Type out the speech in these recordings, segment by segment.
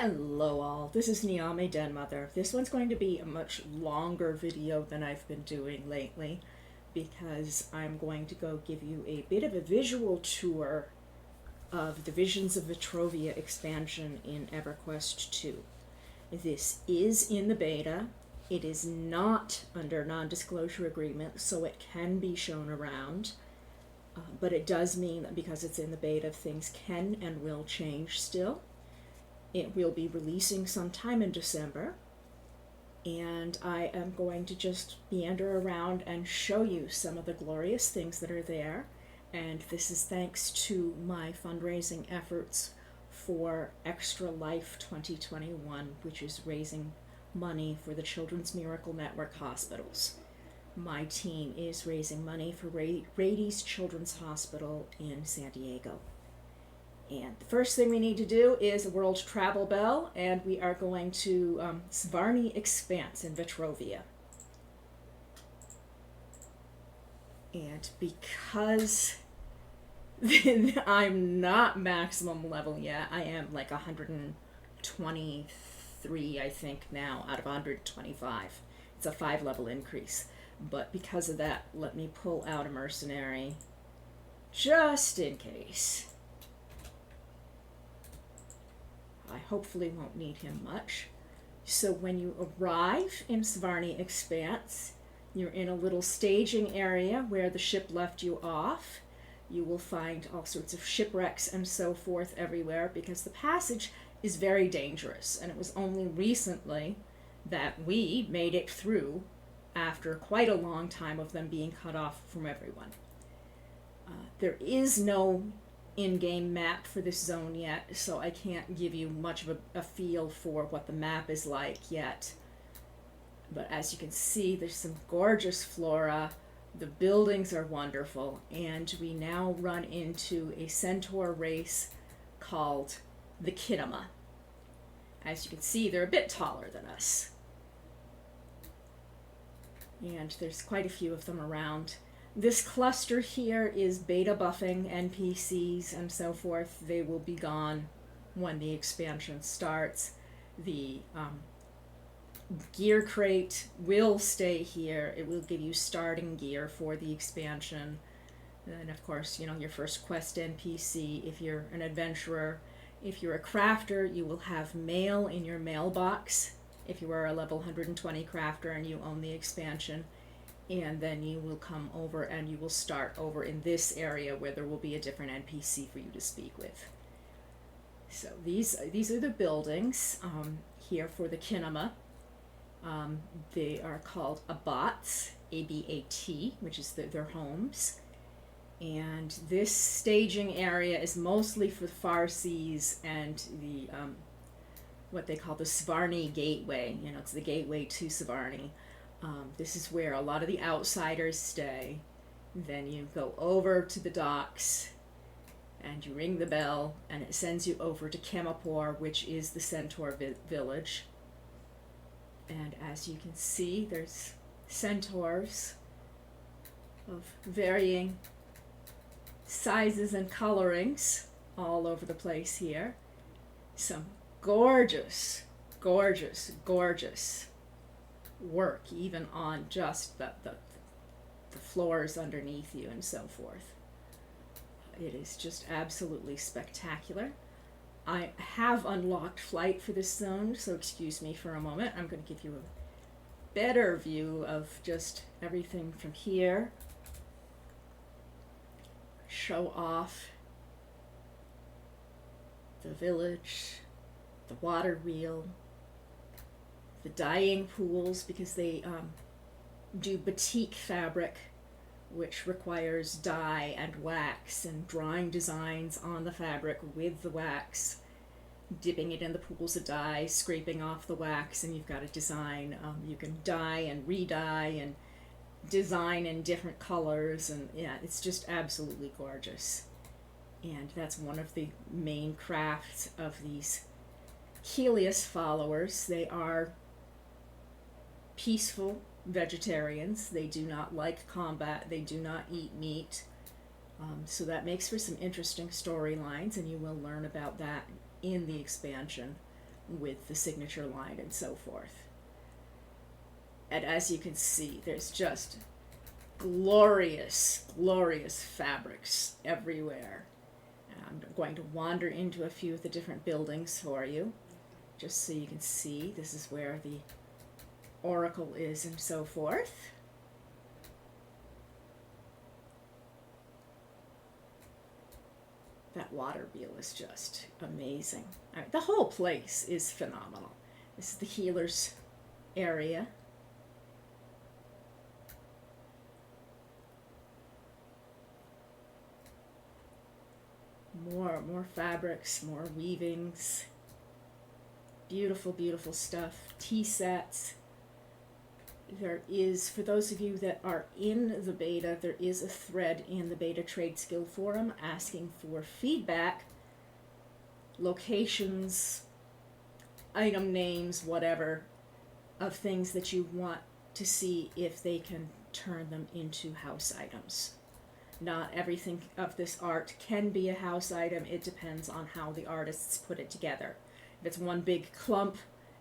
Hello all, this is Niame Denmother. This one's going to be a much longer video than I've been doing lately because I'm going to go give you a bit of a visual tour of the Visions of Vetrovia expansion in EverQuest 2. This is in the beta. It is not under non-disclosure agreement, so it can be shown around. But it does mean that because it's in the beta, things can and will change still. It will be releasing sometime in December, and I am going to just meander around and show you some of the glorious things that are there. And this is thanks to my fundraising efforts for Extra Life 2021, which is raising money for the Children's Miracle Network hospitals. My team is raising money for Rady's Children's Hospital in San Diego. And the first thing we need to do is a world travel bell, and we are going to Svarni Expanse in Vetrovia. And because I'm not maximum level yet, I am like 123, I think, now, out of 125. It's a 5-level increase. But because of that, let me pull out a mercenary, just in case. I hopefully won't need him much. So when you arrive in Svarni Expanse, you're in a little staging area where the ship left you off. You will find all sorts of shipwrecks and so forth everywhere because the passage is very dangerous, and it was only recently that we made it through after quite a long time of them being cut off from everyone. There is no in-game map for this zone yet, so I can't give you much of a feel for what the map is like yet. But as you can see, there's some gorgeous flora, the buildings are wonderful, and we now run into a centaur race called the EQII. As you can see, they're a bit taller than us. And there's quite a few of them around. This cluster here is beta buffing NPCs and so forth. They will be gone when the expansion starts. The gear crate will stay here. It will give you starting gear for the expansion. And of course, your first quest NPC if you're an adventurer. If you're a crafter, you will have mail in your mailbox if you are a level 120 crafter and you own the expansion. And then you will come over and you will start over in this area where there will be a different NPC for you to speak with. So these are the buildings here for the EQII. They are called abats, A-B-A-T, which is their homes. And this staging area is mostly for the far seas and the what they call the Svarni Gateway. It's the gateway to Svarni. This is where a lot of the outsiders stay. Then you go over to the docks and you ring the bell and it sends you over to Kemapor, which is the centaur village. And as you can see, there's centaurs of varying sizes and colorings all over the place here. Some gorgeous, gorgeous, gorgeous work even on just the floors underneath you and so forth. It is just absolutely spectacular. I have unlocked flight for this zone, so excuse me for a moment. I'm going to give you a better view of just everything from here. Show off the village, the water wheel, the dyeing pools, because they do batik fabric, which requires dye and wax and drawing designs on the fabric with the wax, dipping it in the pools of dye, scraping off the wax, and you've got a design. You can dye and re-dye and design in different colors, and yeah, it's just absolutely gorgeous. And that's one of the main crafts of these Helios followers. They are peaceful vegetarians. They do not like combat. They do not eat meat. So that makes for some interesting storylines, and you will learn about that in the expansion. with the signature line and so forth. And as you can see, there's just glorious, glorious fabrics everywhere. I'm going to wander into a few of the different buildings for you, just so you can see. This is where the oracle is and so forth. That water wheel is just amazing. I mean, the whole place is phenomenal. This is the healer's area. More fabrics, more weavings. Beautiful, beautiful stuff. Tea sets. There is, for those of you that are in the beta, there is a thread in the Beta Trade Skill Forum asking for feedback, locations, item names, whatever, of things that you want to see if they can turn them into house items. Not everything of this art can be a house item. It depends on how the artists put it together. If it's one big clump,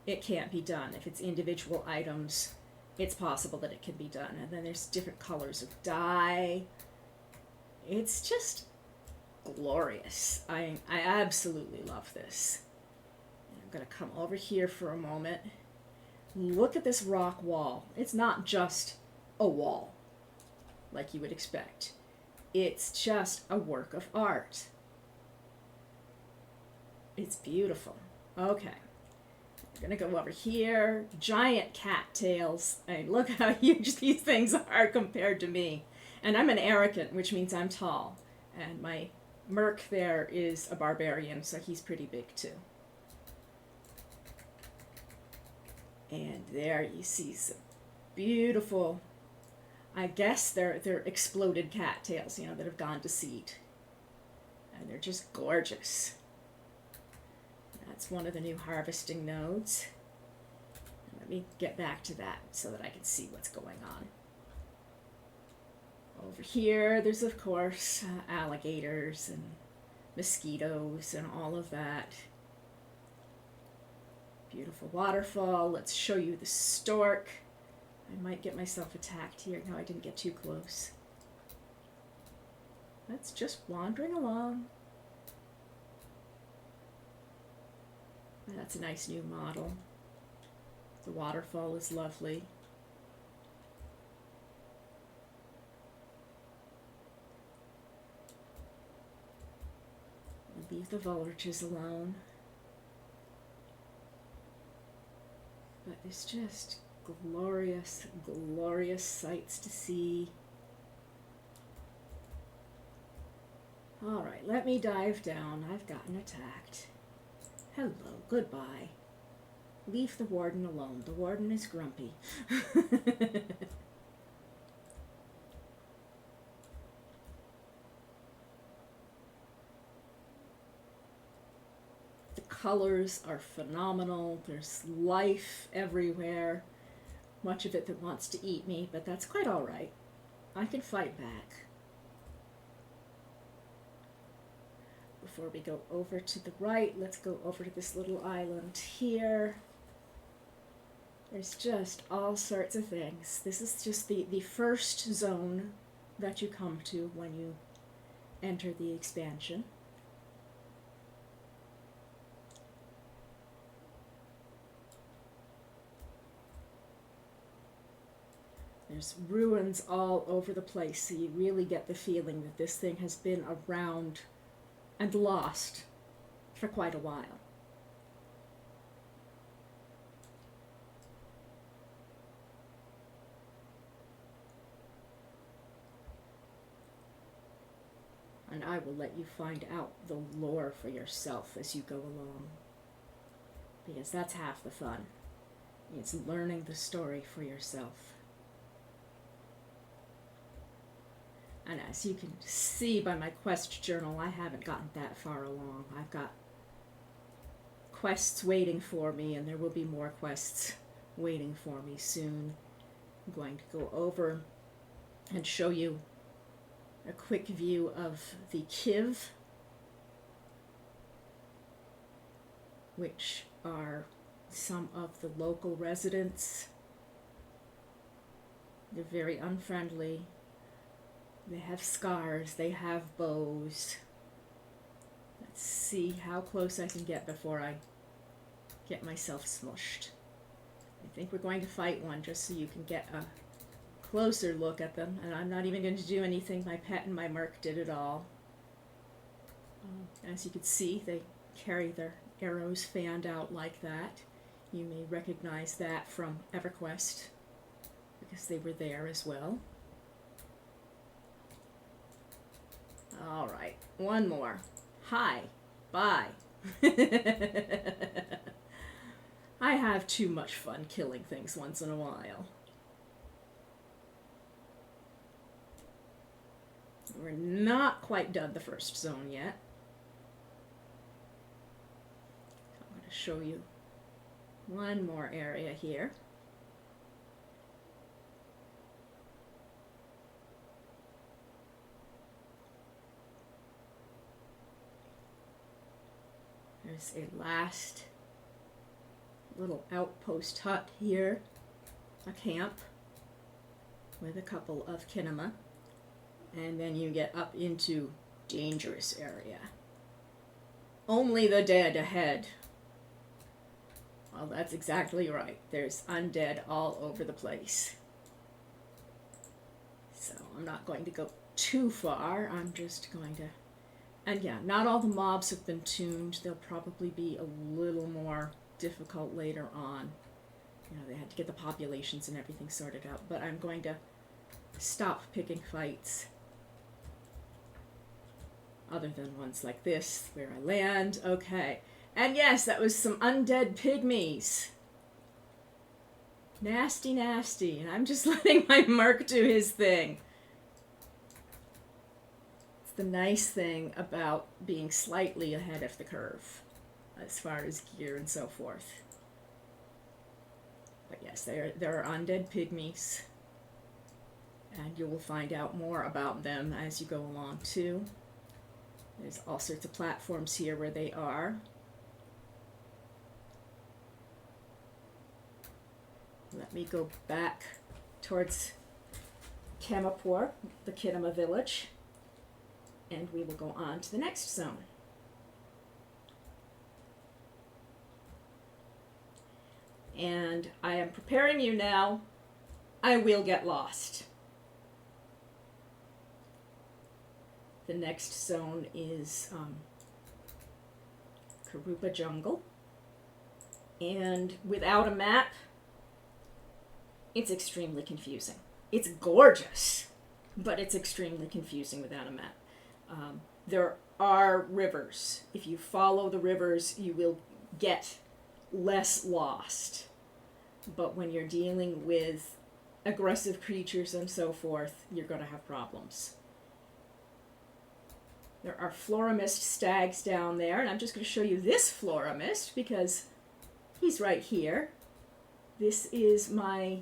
it can't be done. If it's individual items, it's possible that it can be done. And then there's different colors of dye. It's just glorious. I absolutely love this. I'm going to come over here for a moment. Look at this rock wall. It's not just a wall, like you would expect. It's just a work of art. It's beautiful. Okay. I'm going to go over here. Giant cattails. I mean, look how huge these things are compared to me. And I'm an arrogant, which means I'm tall. And my merc there is a barbarian, so he's pretty big too. And there you see some beautiful, I guess they're exploded cattails, you know, that have gone to seed. And they're just gorgeous. That's one of the new harvesting nodes. Let me get back to that so that I can see what's going on. Over here, there's of course alligators and mosquitoes and all of that. Beautiful waterfall. Let's show you the stork. I might get myself attacked here. No, I didn't get too close. That's just wandering along. That's a nice new model. The waterfall is lovely. We'll leave the vultures alone. But it's just glorious, glorious sights to see. All right, let me dive down. I've gotten attacked. Hello, goodbye. Leave the warden alone. The warden is grumpy. The colors are phenomenal. There's life everywhere. Much of it that wants to eat me, but that's quite all right. I can fight back. Before we go over to the right, let's go over to this little island here. There's just all sorts of things. This is just the first zone that you come to when you enter the expansion. There's ruins all over the place, so you really get the feeling that this thing has been around and lost for quite a while. And I will let you find out the lore for yourself as you go along, because that's half the fun. It's learning the story for yourself. And as you can see by my quest journal, I haven't gotten that far along. I've got quests waiting for me, and there will be more quests waiting for me soon. I'm going to go over and show you a quick view of the EQII. which are some of the local residents. They're very unfriendly. They have scars, they have bows. Let's see how close I can get before I get myself smushed. I think we're going to fight one just so you can get a closer look at them, and I'm not even going to do anything. My pet and my merc did it all. As you can see, they carry their arrows fanned out like that. You may recognize that from EverQuest, because they were there as well. Alright, one more. Hi. Bye. I have too much fun killing things once in a while. We're not quite done the first zone yet. I'm going to show you one more area here. There's a last little outpost hut here, a camp with a couple of kinema, and then you get up into dangerous area. Only the dead ahead. Well, that's exactly right. There's undead all over the place. So I'm not going to go too far. I'm just going to... And yeah, not all the mobs have been tuned. They'll probably be a little more difficult later on. You know, they had to get the populations and everything sorted out. But I'm going to stop picking fights. Other than ones like this, where I land. Okay. And yes, that was some undead pygmies. Nasty, nasty. And I'm just letting my merc do his thing. It's the nice thing about being slightly ahead of the curve, as far as gear and so forth. But yes, there are undead pygmies. And you will find out more about them as you go along, too. There's all sorts of platforms here where they are. Let me go back towards Kamapur, the Kinema village, and we will go on to the next zone. And I am preparing you now. I will get lost. The next zone is Kurupa Jungle. And without a map, it's extremely confusing. It's gorgeous, but it's extremely confusing without a map. There are rivers. If you follow the rivers, you will get less lost. But when you're dealing with aggressive creatures and so forth, you're going to have problems. There are Floramist stags down there, and I'm just going to show you this Floramist because he's right here. This is my,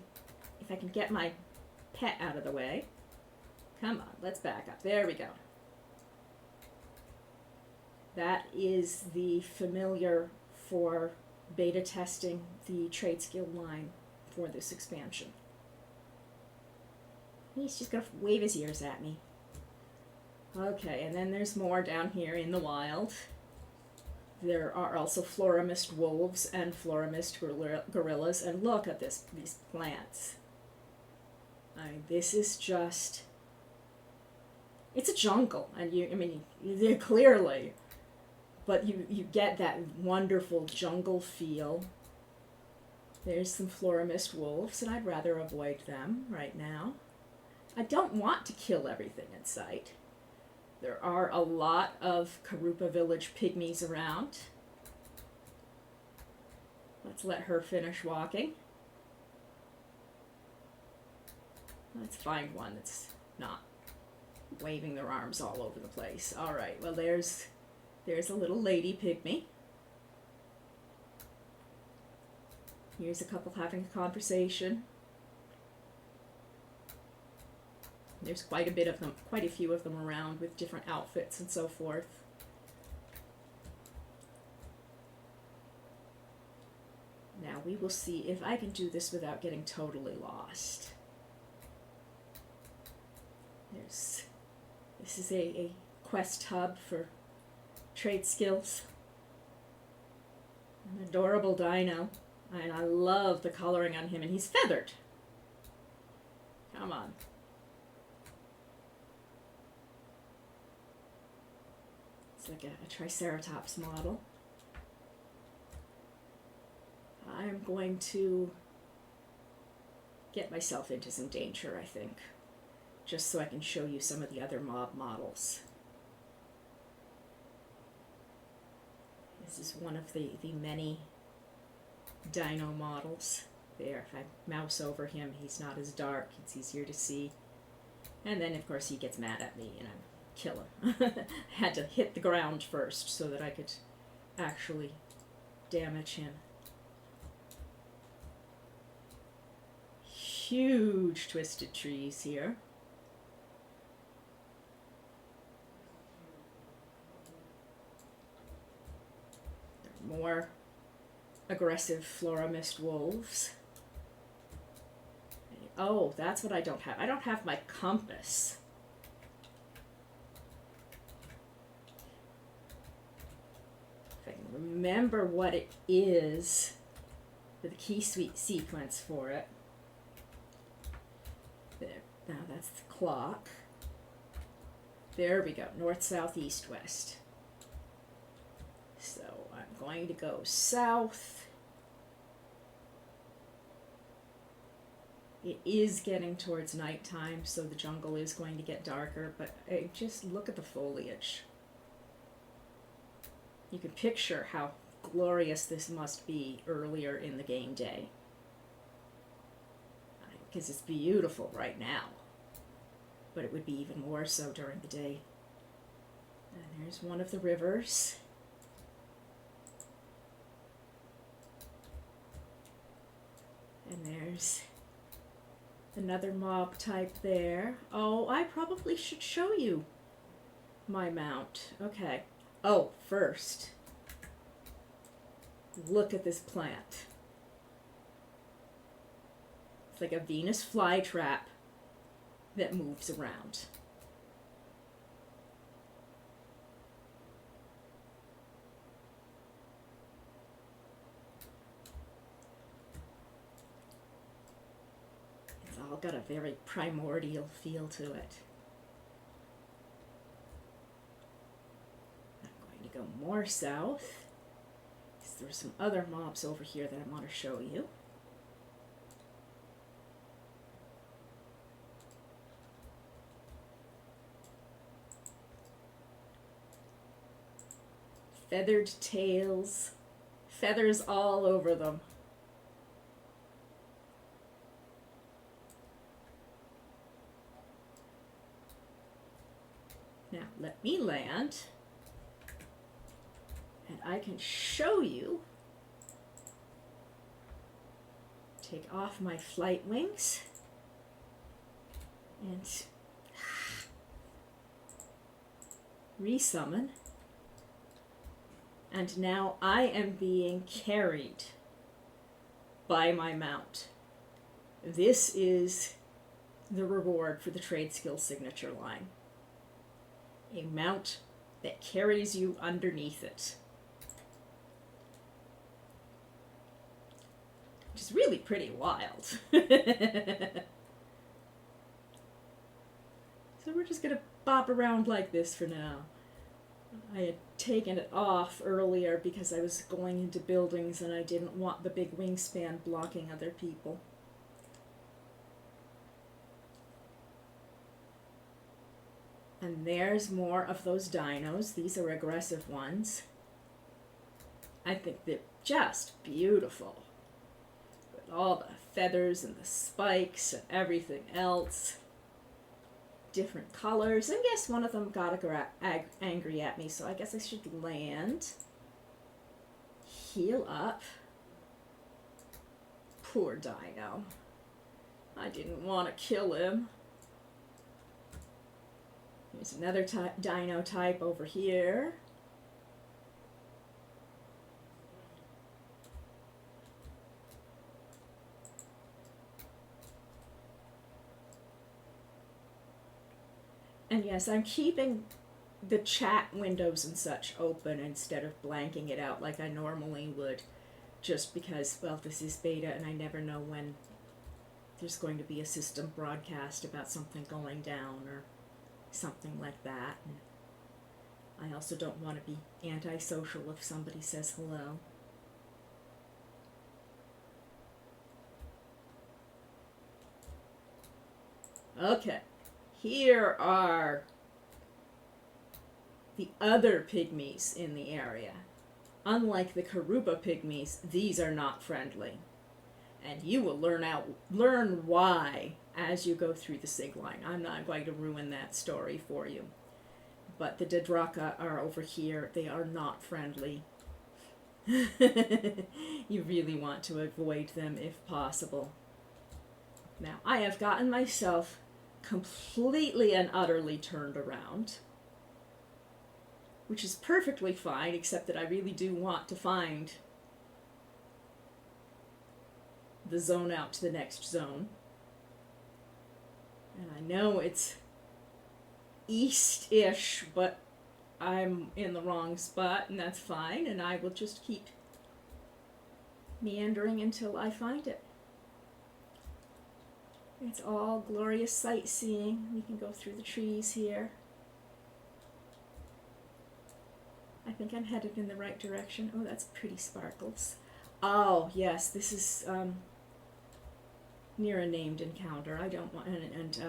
if I can get my pet out of the way. Come on, let's back up. There we go. That is the familiar for beta testing the trade skill line for this expansion. He's just going to wave his ears at me. Okay, and then there's more down here in the wild. There are also Floramist wolves and Floramist gorillas, and look at these plants. This is just... It's a jungle, and they're clearly, but you get that wonderful jungle feel. There's some Floramist wolves, and I'd rather avoid them right now. I don't want to kill everything in sight. There are a lot of Kurupa village pygmies around. Let's let her finish walking. Let's find one that's not waving their arms all over the place. All right, well there's a little lady pygmy. Here's a couple having a conversation. There's quite a bit of them, quite a few of them around with different outfits and so forth. Now we will see if I can do this without getting totally lost. This is a quest hub for trade skills. An adorable dino. And I love the coloring on him, and he's feathered. Come on. It's like a Triceratops model. I'm going to get myself into some danger, I think, just so I can show you some of the other mob models. This is one of the many dino models. There, if I mouse over him, he's not as dark, it's easier to see. And then, of course, he gets mad at me and I kill him. I had to hit the ground first so that I could actually damage him. Huge twisted trees here. There are more aggressive Floramist wolves. Oh, that's what I don't have. I don't have my compass. If I can remember what it is, the key sequence for it. There. Now that's the clock. There we go. North, south, east, west. So I'm going to go south. It is getting towards nighttime, so the jungle is going to get darker, but just look at the foliage. You can picture how glorious this must be earlier in the game day. Because it's beautiful right now, but it would be even more so during the day. And there's one of the rivers. And there's another mob type there. Oh, I probably should show you my mount. Okay. Oh, first, look at this plant. It's like a Venus flytrap that moves around. It's all got a very primordial feel to it. I'm going to go more south, because there's some other mobs over here that I want to show you. Feathered tails, feathers all over them. Now let me land, and I can show you. Take off my flight wings and resummon. And now I am being carried by my mount. This is the reward for the trade skill signature line. A mount that carries you underneath it. Which is really pretty wild. So we're just gonna bop around like this for now. I had taken it off earlier because I was going into buildings and I didn't want the big wingspan blocking other people. And there's more of those dinos. These are aggressive ones. I think they're just beautiful. With all the feathers and the spikes and everything else. Different colors. And yes, one of them got angry at me, so I guess I should land. Heal up. Poor dino. I didn't want to kill him. There's another dino type over here. And yes, I'm keeping the chat windows and such open instead of blanking it out like I normally would, just because, well, this is beta and I never know when there's going to be a system broadcast about something going down or something like that. And I also don't want to be antisocial if somebody says hello. Okay, here are the other pygmies in the area. Unlike the Kurupa pygmies, these are not friendly. And you will learn why as you go through the sig line. I'm not going to ruin that story for you. But the Dadraka are over here. They are not friendly. You really want to avoid them if possible. Now, I have gotten myself completely and utterly turned around, which is perfectly fine, except that I really do want to find the zone out to the next zone. And I know it's east-ish, but I'm in the wrong spot, and that's fine, and I will just keep meandering until I find it. It's all glorious sightseeing. We can go through the trees here. I think I'm headed in the right direction. Oh, that's pretty sparkles. Oh, yes, this is near a named encounter. I don't want, and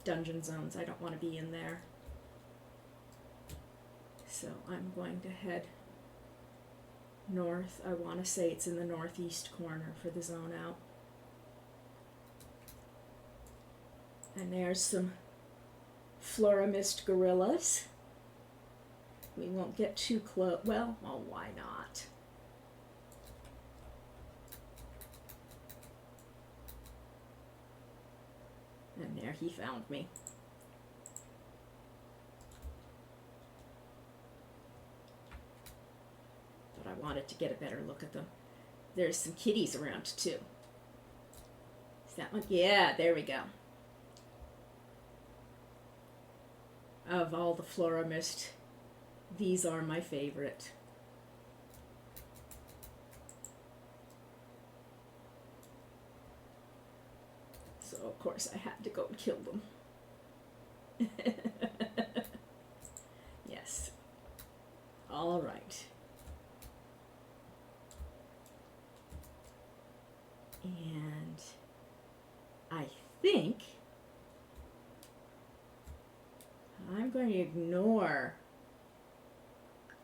dungeon zones. I don't want to be in there. So I'm going to head north. I want to say it's in the northeast corner for the zone out. And there's some Floramist gorillas. We won't get too close. Well, oh, why not? And there he found me. But I wanted to get a better look at them. There's some kitties around too. Is that one? Yeah, there we go. Of all the Floramist, these are my favorite. So, of course, I had to go and kill them. Yes. All right. And I think I'm going to ignore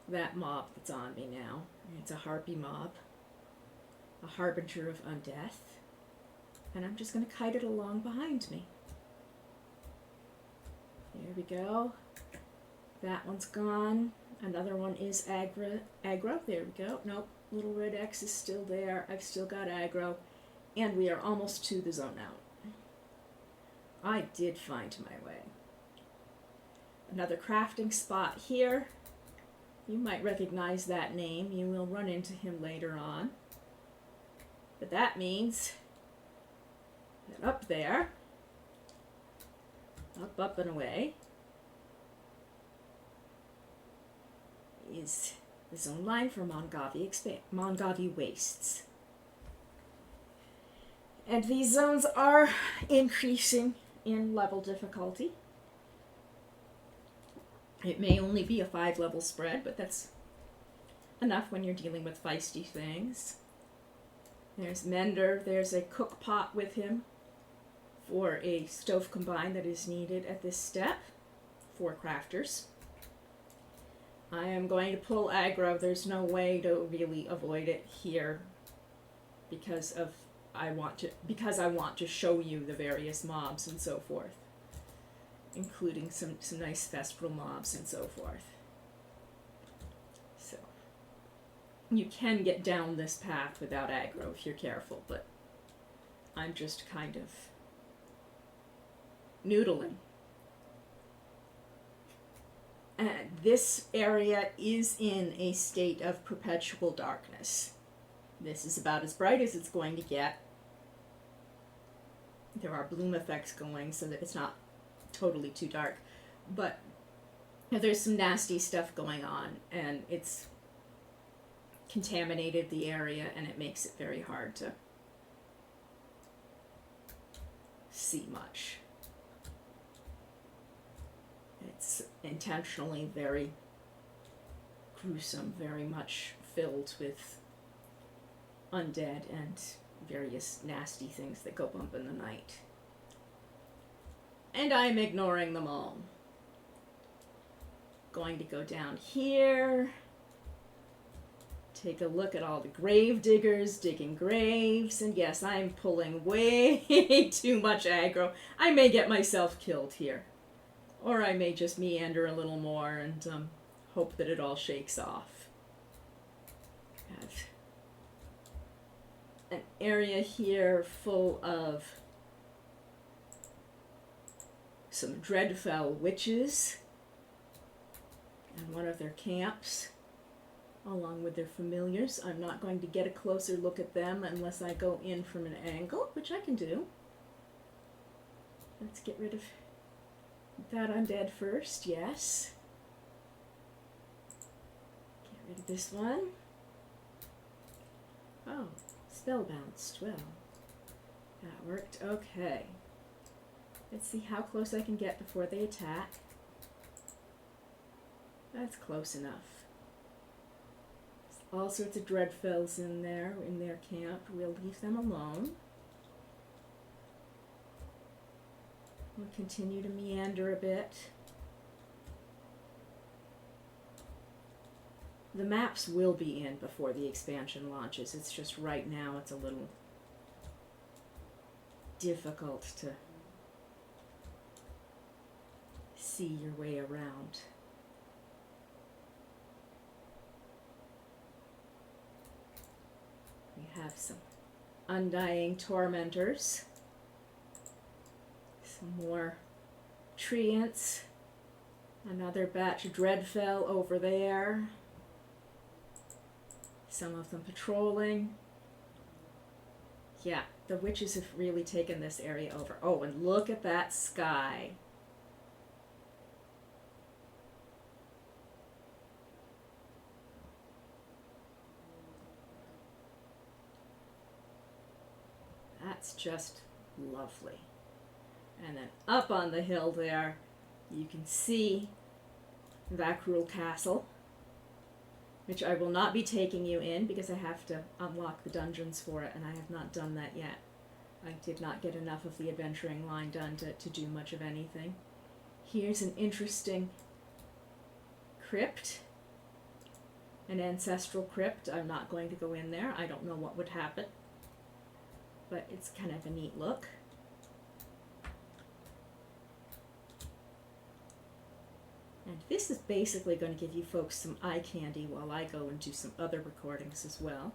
that mob that's on me now. It's a harpy mob, a harbinger of undeath, and I'm just going to kite it along behind me. There we go. That one's gone. Another one is aggro. There we go. Nope. Little red X is still there. I've still got aggro. And we are almost to the zone out. I did find my way. Another crafting spot here. You might recognize that name. You will run into him later on. But that means that up there, up and away, is the zone line for Mongavi Wastes. And these zones are increasing in level difficulty. It may only be a 5-level spread, but that's enough when you're dealing with feisty things. There's Mender. There's a cook pot with him for a stove combine that is needed at this step for crafters. I am going to pull aggro. There's no way to really avoid it here because I want to show you the various mobs and so forth, including some nice Vespral mobs and so forth. So you can get down this path without aggro if you're careful, but I'm just kind of noodling. And this area is in a state of perpetual darkness. This is about as bright as it's going to get. There are bloom effects going so that it's not totally too dark. But there's some nasty stuff going on, and it's contaminated the area, and it makes it very hard to see much. It's intentionally very gruesome, very much filled with undead and various nasty things that go bump in the night. And I'm ignoring them all. Going to go down here, take a look at all the grave diggers digging graves, and yes, I'm pulling way too much aggro. I may get myself killed here, or I may just meander a little more and hope that it all shakes off. Have an area here full of some Dreadfell witches and one of their camps, along with their familiars. I'm not going to get a closer look at them unless I go in from an angle, which I can do. Let's get rid of that undead first, yes. Get rid of this one. Oh, spell bounced. Well, that worked. Okay. Let's see how close I can get before they attack. That's close enough. There's all sorts of Dreadfells in there, in their camp. We'll leave them alone. We'll continue to meander a bit. The maps will be in before the expansion launches. It's just right now it's a little difficult to see your way around. We have some undying tormentors, some more treants, another batch of Dreadfell over there, some of them patrolling. Yeah, the witches have really taken this area over. Oh, and look at that sky. That's just lovely. And then up on the hill there, you can see Vakrul Castle, which I will not be taking you in because I have to unlock the dungeons for it, and I have not done that yet. I did not get enough of the adventuring line done to do much of anything. Here's an interesting crypt, an ancestral crypt. I'm not going to go in there. I don't know what would happen, but it's kind of a neat look. And this is basically going to give you folks some eye candy while I go and do some other recordings as well.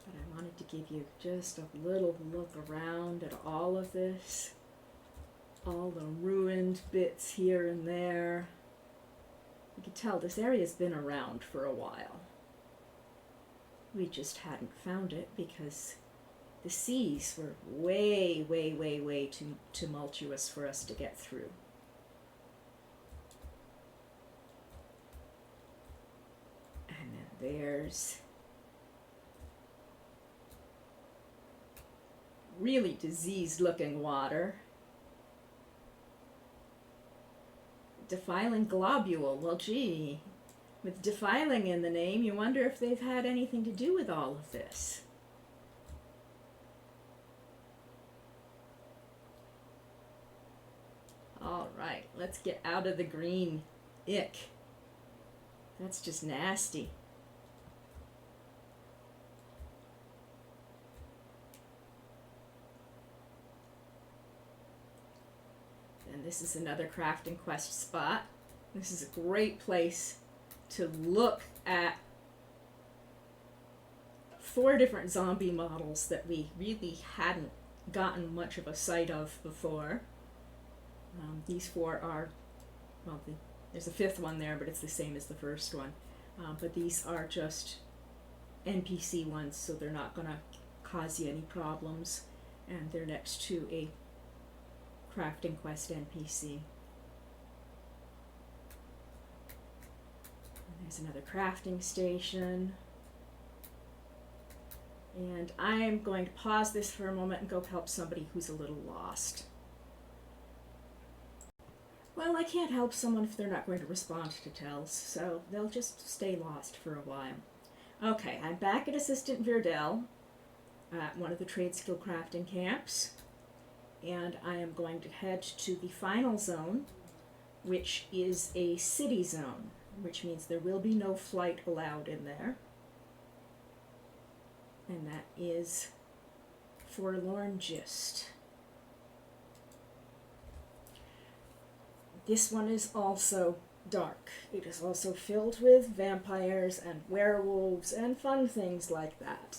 But I wanted to give you just a little look around at all of this. All the ruined bits here and there. You can tell this area's been around for a while. We just hadn't found it because the seas were way, way, way, way too tumultuous for us to get through. And then there's really diseased-looking water. Defiling globule. Well, gee, with defiling in the name, you wonder if they've had anything to do with all of this. All right, let's get out of the green. Ick. That's just nasty. And this is another crafting quest spot. This is a great place to look at 4 different zombie models that we really hadn't gotten much of a sight of before. These 4 are, well, there's a 5th one there, but it's the same as the first one. But these are just NPC ones, so they're not going to cause you any problems. And they're next to a crafting quest NPC. And there's another crafting station. And I'm going to pause this for a moment and go help somebody who's a little lost. Well, I can't help someone if they're not going to respond to tells, so they'll just stay lost for a while. Okay, I'm back at Assistant Virdell at one of the trade skill crafting camps, and I am going to head to the final zone, which is a city zone, which means there will be no flight allowed in there. And that is Forlorn Gist. This one is also dark. It is also filled with vampires and werewolves and fun things like that.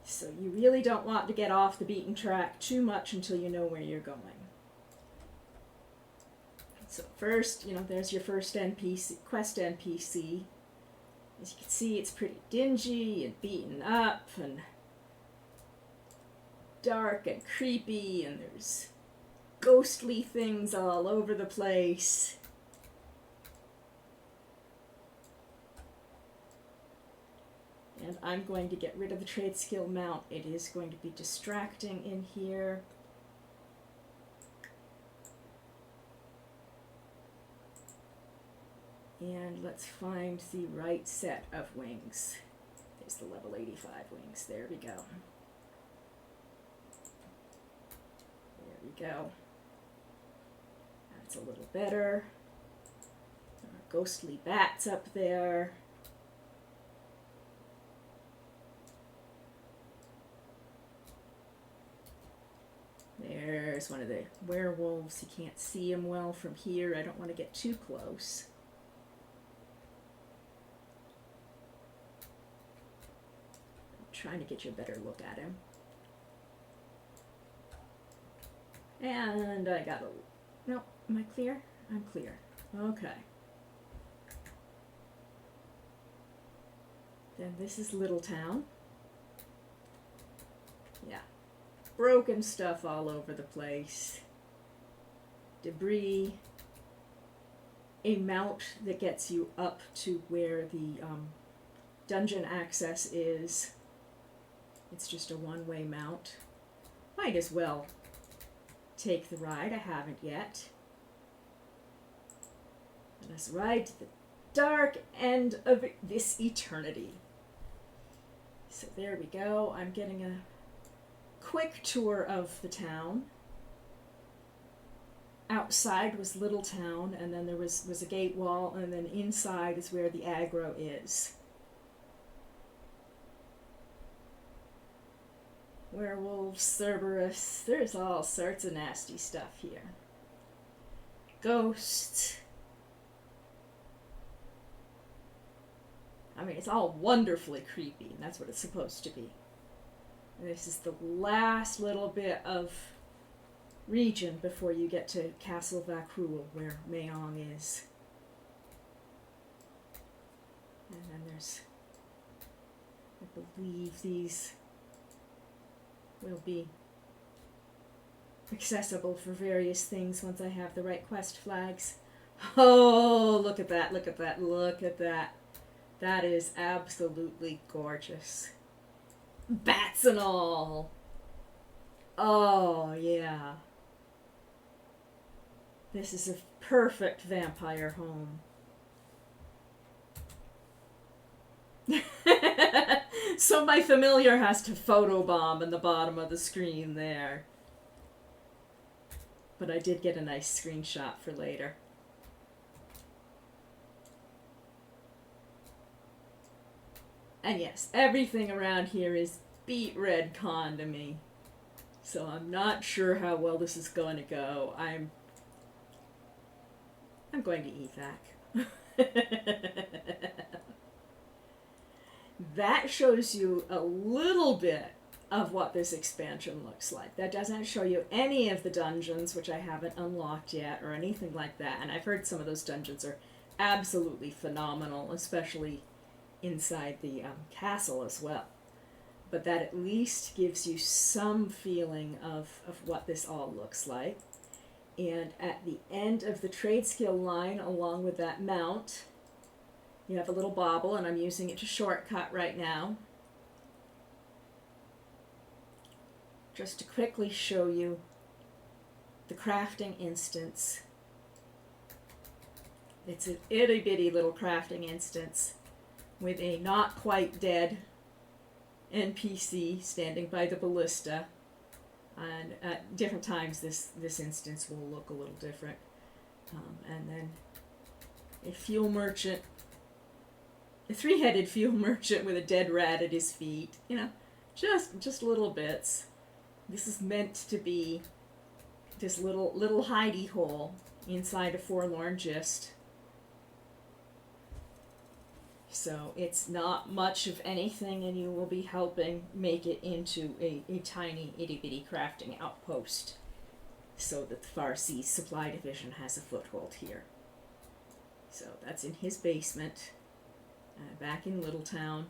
So you really don't want to get off the beaten track too much until you know where you're going. So first, there's your first NPC, quest NPC. As you can see, it's pretty dingy and beaten up and dark and creepy, and there's ghostly things all over the place. And I'm going to get rid of the trade skill mount. It is going to be distracting in here. And let's find the right set of wings. There's the level 85 wings. There we go. There we go. That's a little better. There are ghostly bats up there. There's one of the werewolves. You can't see him well from here. I don't want to get too close. I'm trying to get you a better look at him. And I got a... No, am I clear? I'm clear. Okay. Then this is Little Town. Yeah. Broken stuff all over the place. Debris. A mount that gets you up to where the dungeon access is. It's just a one-way mount. Might as well take the ride. I haven't yet. Let us ride to the dark end of this eternity. So there we go. I'm getting a quick tour of the town. Outside was Little Town, and then there was a gate wall, and then inside is where the aggro is. Werewolves, Cerberus, there's all sorts of nasty stuff here. Ghosts. I mean, it's all wonderfully creepy, and that's what it's supposed to be. And this is the last little bit of region before you get to Castle Vakrul, where Mayong is. And then there's, I believe these will be accessible for various things once I have the right quest flags. Oh, look at that, look at that, look at that. That is absolutely gorgeous. Bats and all. Oh, yeah. This is a perfect vampire home. So my familiar has to photobomb in the bottom of the screen there. But I did get a nice screenshot for later. And yes, everything around here is beet red con to me. So I'm not sure how well this is going to go. I'm going to evac. That shows you a little bit of what this expansion looks like. That doesn't show you any of the dungeons, which I haven't unlocked yet, or anything like that. And I've heard some of those dungeons are absolutely phenomenal, especially inside the castle as well. But that at least gives you some feeling of what this all looks like. And at the end of the trade skill line, along with that mount, you have a little bauble, and I'm using it to shortcut right now. Just to quickly show you the crafting instance. It's an itty bitty little crafting instance with a not quite dead NPC standing by the ballista. And at different times this instance will look a little different. And then a fuel merchant, a three-headed fuel merchant with a dead rat at his feet. You know, just little bits. This is meant to be this little hidey hole inside a forlorn gist. So it's not much of anything, and you will be helping make it into a tiny itty-bitty crafting outpost so that the Far Seas Supply Division has a foothold here. So that's in his basement, back in Littletown.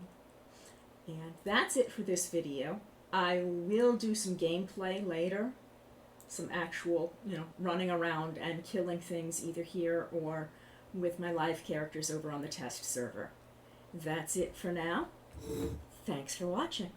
And that's it for this video. I will do some gameplay later, some actual, running around and killing things either here or with my live characters over on the test server. That's it for now. Thanks for watching.